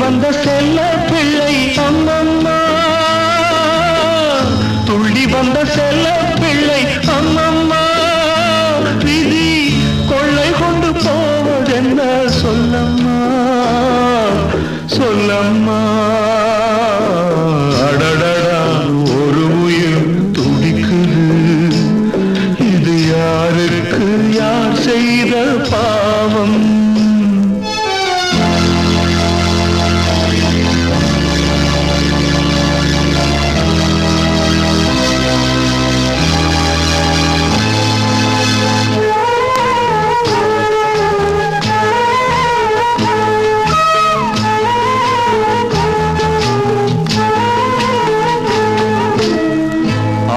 வந்த செல்ல பிள்ளை அம்மம்மா, துள்ளி வந்த செல்ல பிள்ளை அம்மம்மா, விதி கொள்ளை கொண்டு போவதென்ன சொல்லம்மா சொல்லம்மா. அடடடா ஒரு உயிர் துடிக்குது, இது யாருக்கு யார் செய்த பாவம்.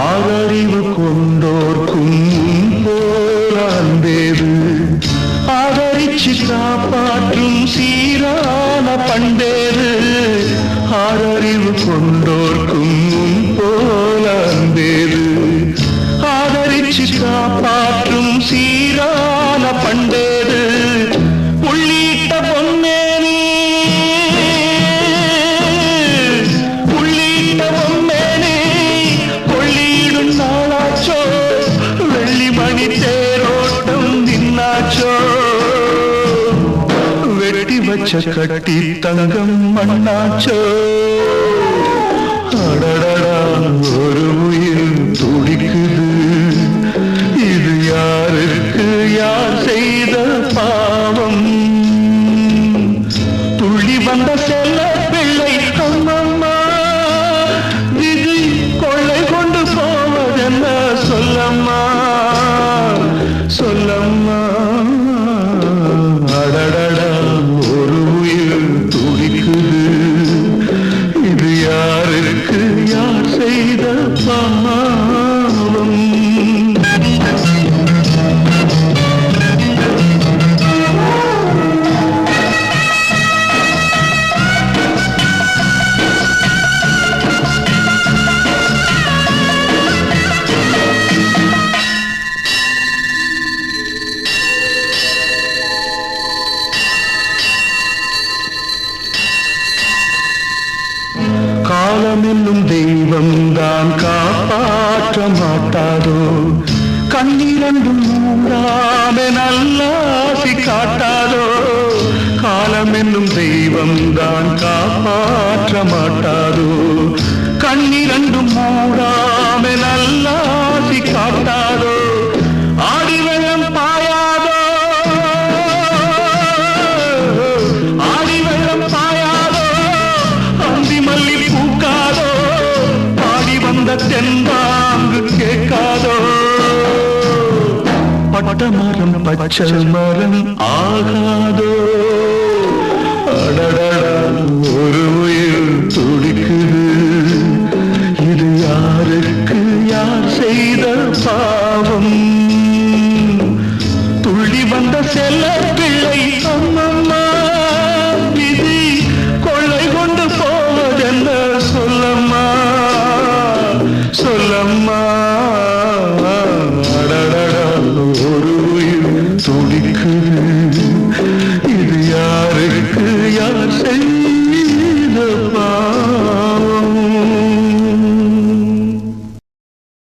ஆதறிவு கொண்டோர்க்கும் போராந்தேது, ஆதரிச்சு காப்பாற்றும் சீரான பண்டேது. ஆதறிவு கொண்டோர்க்கும் போராந்தேது, ஆதரிச்சு காப்பாற்றும் சீரான பண்டேது. உள்ளிட்ட பொன்னேனி உள்ளிட்ட பொன்னேனி கொள்ளிடும் நாளாச்சோ, வெள்ளிமணி தேரோட்டம் நின்னாச்சோ. வெட்டி வச்ச கட்டி தங்கம் மண்ணாச்சோ. அடடடா ஒரு உயிர் துடிக்குது, இது யாருக்கு யார் செய்த பாவம். துள்ளி வந்த செல்ல பிள்ளை அம்மம்மா, விதி கொள்ளை கொண்டு போவதென்ன சொல்லம்மா சொல்லம்மா. அடடடா ஒரு உயிர் துடிக்குது, இது யாருக்கு யார் செய்த பாவம். காலம் என்னும் தெய்வம் தான் காப்பாற்ற மாட்டாதோ, கண்ணிரண்டும் மூடாமே நல்லாசி காட்டாதோ. காலம் என்னும் தெய்வம் தான் காப்பாற்ற மாட்டாதோ, கண்ணிரண்டும் மூடாமே நல்லாசி காட்டாதோ. ஆடி வெள்ளம் பாயாதோ, ஆடி வெள்ளம் பாயாதோ, அந்தி மல்லி பூக்காதோ, பாடி வந்த தென்பாங்கு கேட்காதோ. பட்ட மரம் பச்சை மரம் ஆகாதோ. அடடடா ஒரு உயிர் துடிக்குது, இது யாருக்கு யார் செய்த பாவம். துள்ளி வந்த செல்ல